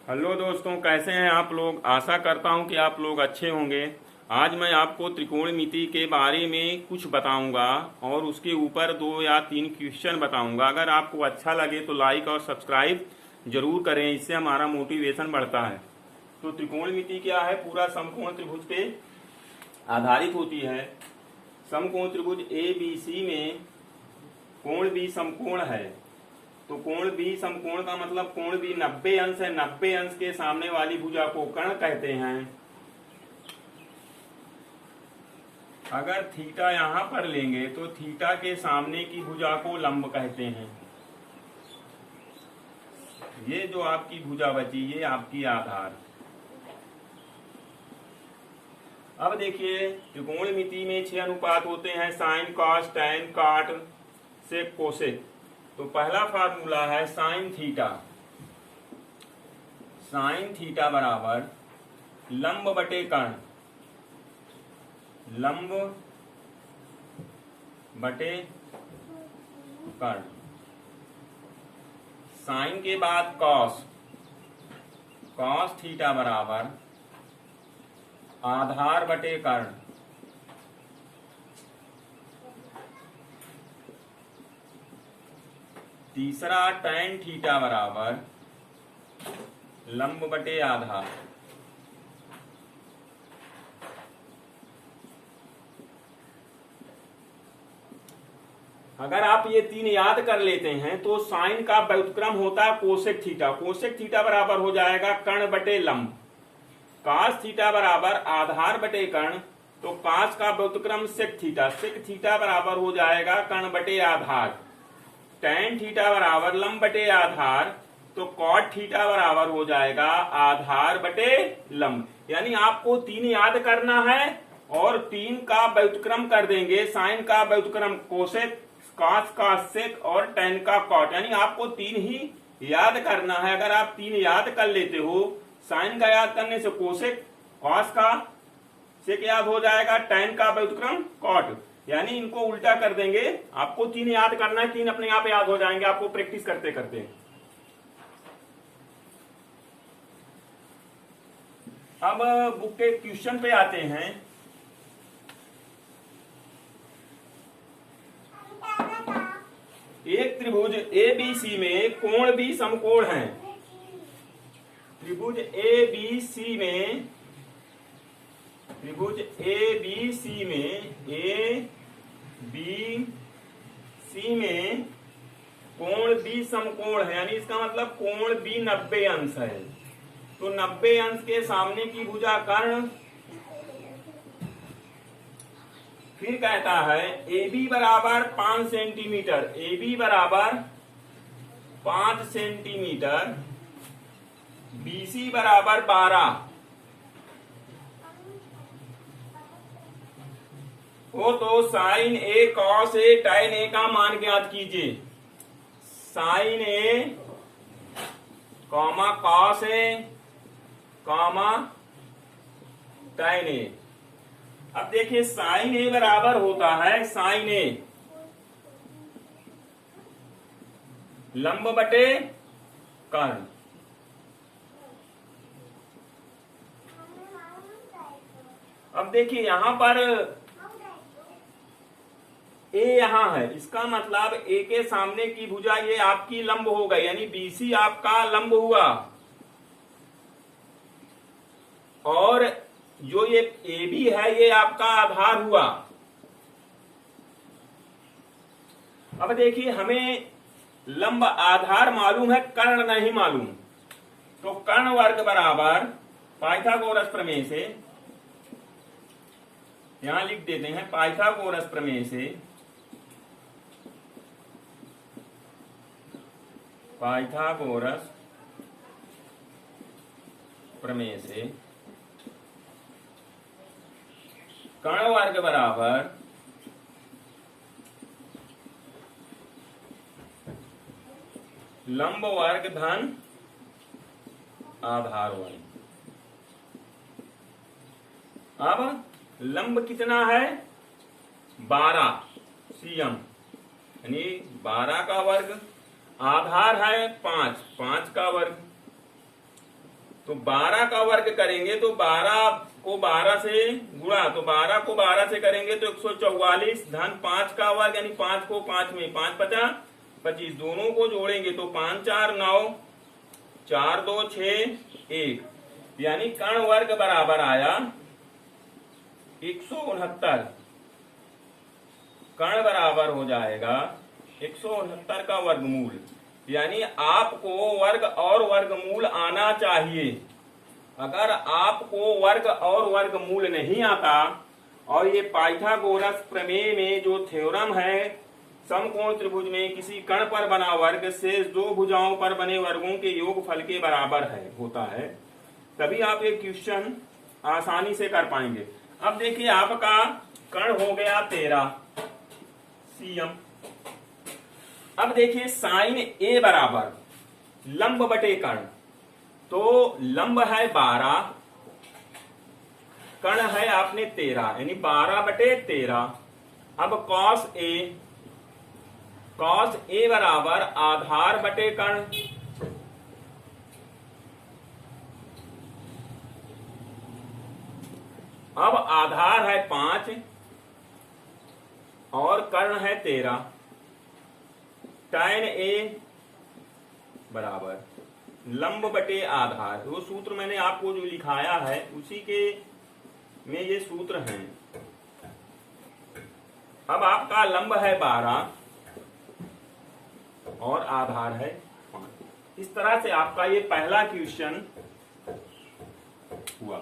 Hello दोस्तों, कैसे हैं आप लोग। आशा करता हूं कि आप लोग अच्छे होंगे। आज मैं आपको त्रिकोणमिति के बारे में कुछ बताऊंगा और उसके ऊपर 2 या 3 क्वेश्चन बताऊंगा। अगर आपको अच्छा लगे तो लाइक और सब्सक्राइब जरूर करें, इससे हमारा मोटिवेशन बढ़ता है। तो त्रिकोणमिति क्या है? पूरा समकोण त्रिभुज पे आधारित होती है। समकोण त्रिभुज ABC में कोण भी समकोण है। तो कोण बी समकोण का मतलब कोण बी 90 अंश है। 90 अंश के सामने वाली भुजा को कर्ण कहते हैं। अगर थीटा यहां पर लेंगे तो थीटा के सामने की भुजा को लंब कहते हैं। ये जो आपकी भुजा बची ये आपकी आधार। अब देखिए, त्रिकोणमिति में 6 अनुपात होते हैं: साइन, कॉस, टैन, कॉट, सेक, कोसेक। तो पहला फार्मूला है साइन थीटा। साइन थीटा बराबर लंब बटे कर्ण, लंब बटे कर्ण। साइन के बाद कॉस, कॉस थीटा बराबर आधार बटे कर्ण। तीसरा टैन थीटा बराबर लंब बटे आधार। अगर आप ये 3 याद कर लेते हैं तो साइन का व्युत्क्रम होता है कोसेक थीटा। कोसेक थीटा बराबर हो जाएगा कर्ण बटे लंब। कास थीटा बराबर आधार बटे कर्ण। तो कास का व्युत्क्रम सेक थीटा। सेक थीटा बराबर हो जाएगा कर्ण बटे आधार। टैन थीटा बराबर लंब बटे आधार। तो कॉट थीटा बराबर हो जाएगा आधार बटे लंब। यानी आपको 3 याद करना है और 3 का व्युत्क्रम कर देंगे। साइन का व्युत्क्रम कोसेक, कॉस का सेक और टैन का कॉट। यानी आपको 3 ही याद करना है। अगर आप 3 याद कर लेते हो, साइन का याद करने से कोसेक, कॉस का सेक याद हो जाएगा, टैन का व्युत्क्रम कॉट। यानी इनको उल्टा कर देंगे। आपको 3 याद करना है, 3 अपने आप याद हो जाएंगे आपको प्रैक्टिस करते करते। अब बुक के क्वेश्चन पे आते हैं। एक त्रिभुज ABC में कोण भी समकोण है। त्रिभुज ABC में कोण भी समकोण है। यानी इसका मतलब कोण भी 90 अंश है। तो 90 अंश के सामने की भुजा कर्ण। फिर कहता है AB बराबर 5 सेंटीमीटर। AB बराबर 5 सेंटीमीटर। BC बराबर 12। तो sine A cos A tan A का मान ज्ञात कीजिए। Sine A comma cos A comma tan A। अब देखिए साइन A बराबर होता है साइन A लंब बटे कर्ण। अब देखिए यहां पर A यहां है, इसका मतलब A के सामने की भुजा ये आपकी लंब हो गई। यानी BC आपका लंब हुआ और जो ये AB है ये आपका आधार हुआ। अब देखिए हमें लंब आधार मालूम है, कर्ण नहीं मालूम। तो कर्ण वर्ग बराबर पाइथागोरस प्रमेय से, यहां लिख देते हैं पाइथागोरस प्रमेय से, पाइथागोरस प्रमेय से कर्ण वर्ग बराबर लंब वर्ग धन आधार वर्ग। अब लंब कितना है? 12 cm, यानी 12 का वर्ग। आधार है 5, 5 का वर्ग। तो 12 का वर्ग करेंगे तो 12 को 12 से गुणा, तो 12 को 12 से करेंगे तो 144 धन 5 का वर्ग यानी 5 को 5 में 5 50 25, दोनों को जोड़ेंगे तो 5 4 9 4 2 6 1, यानी कर्ण वर्ग बराबर आया 169। कर्ण बराबर हो जाएगा 169 का वर्गमूल, यानी आपको वर्ग और वर्गमूल आना चाहिए। अगर आपको वर्ग और वर्गमूल नहीं आता और ये पाइथागोरस प्रमेय में जो थ्योरम है समकोण त्रिभुज में किसी कर्ण पर बना वर्ग शेष दो भुजाओं पर बने वर्गों के योगफल के बराबर है होता है, तभी आप ये क्वेश्चन आसानी से कर पाएंगे। अब देखिए आपका कर्ण हो गया 13 सीएम। अब देखिए साइन ए बराबर लंब बटे कर्ण, तो लंब है 12, कर्ण है आपने 13 यानी 12 बटे 13। अब कॉस ए बराबर आधार बटे कर्ण, अब आधार है 5 और कर्ण है 13। tan ए बराबर लंब बटे आधार, वो सूत्र मैंने आपको जो लिखाया है उसी के में ये सूत्र हैं। अब आपका लंब है 12 और आधार है 5। इस तरह से आपका ये पहला क्वेश्चन हुआ।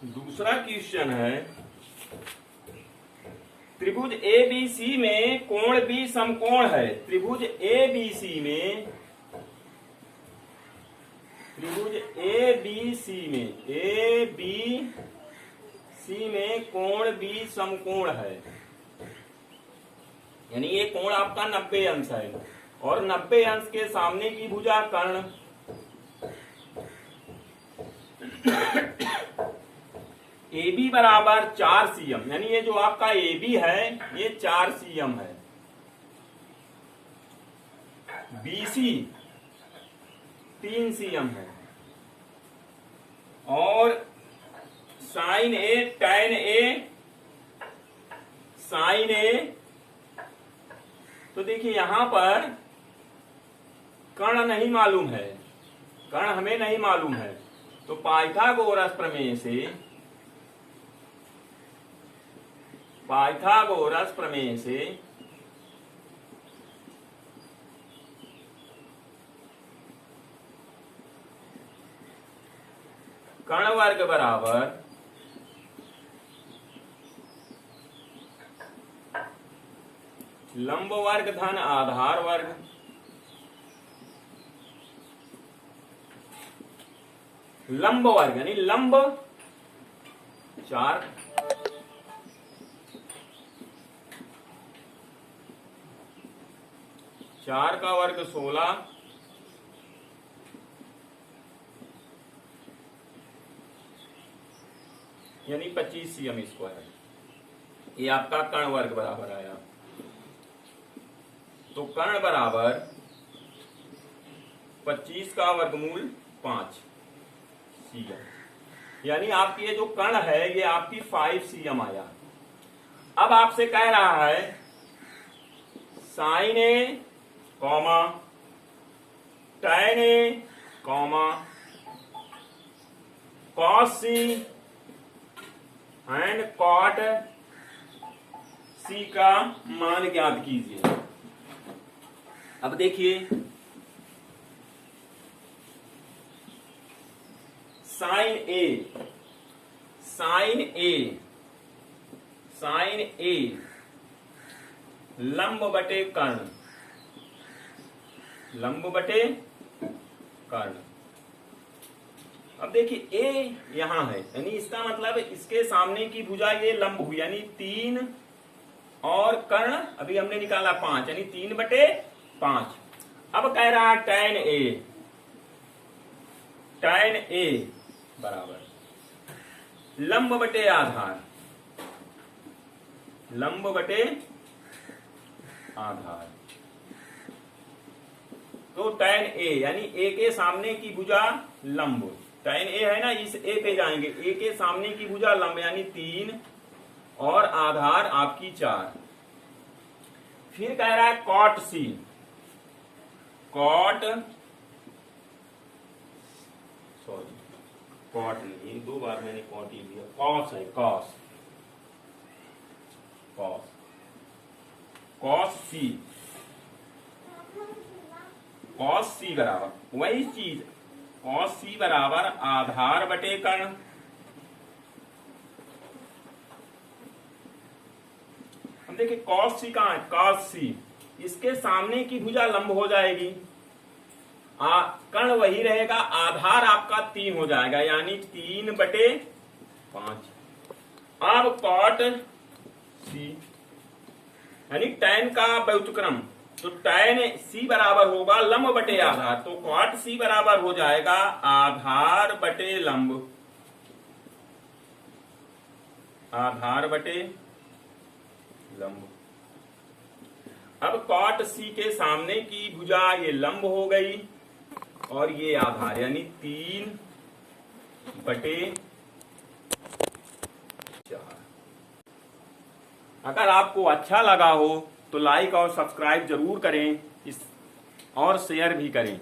दूसरा क्वेश्चन है त्रिभुज एबीसी में कोण बी समकोण है। त्रिभुज एबीसी में कोण बी समकोण है, यानी ये कोण आपका 90 अंश है और 90 अंश के सामने की भुजा कर्ण AB बराबर 4 सीएम, यानी ये जो आपका AB है ये 4 सीएम है। BC 3 सीएम है और साइन A tan A तो देखिए यहां पर कर्ण नहीं मालूम है, कर्ण हमें नहीं मालूम है, तो पाइथागोरस प्रमेय से कर्ण वर्ग बराबर लंब वर्ग धन आधार वर्ग, लंब वर्ग यानी लंब 4 4 का वर्ग 16 यानी 25 सीएम स्क्वायर, ये आपका कर्ण वर्ग बराबर आया। तो कर्ण बराबर 25 का वर्गमूल 5 सीएम, यानी आपकी ये जो कर्ण है ये आपकी 5 सीएम आया। अब आपसे कह रहा है sine A comma tan A comma cos C and cot C का मान ज्ञात कीजिए। अब देखिए साइन A लंब बटे कर्ण, लंब बटे कर्ण। अब देखिए A यहां है, यानी इसका मतलब इसके सामने की भुजा ये लंब हुई, यानी 3 और कर्ण अभी हमने निकाला 5, यानी 3 बटे 5। अब कह रहा है tan A बराबर लंब बटे आधार, लंब बटे आधार। तो tan A यानी A के सामने की भुजा लंब, tan A है ना, इस A पे जाएंगे, A के सामने की भुजा लंब यानी 3 और आधार आपकी 4। फिर कह रहा है cot C, cot sorry cot नहीं, 2 बार मैंने cot ही लिया, cos है, cos, cos, cos C, cos C बराबर वही चीज, cos C बराबर आधार बटे कर्ण। हम देखिए cos C कहाँ है, cos C, इसके सामने की भुजा लंब हो जाएगी, कर्ण वही रहेगा, आधार आपका 3 हो जाएगा यानी 3 बटे 5। अब cot C यानी tan का व्युत्क्रम, तो tan C बराबर होगा लंब बटे आधार, तो cot C बराबर हो जाएगा आधार बटे लंब, आधार बटे लंब। अब cot C के सामने की भुजा ये लंब हो गई और ये आधार यानी 3 बटे 4। अगर आपको अच्छा लगा हो तो लाइक और सब्सक्राइब जरूर करें और शेयर भी करें।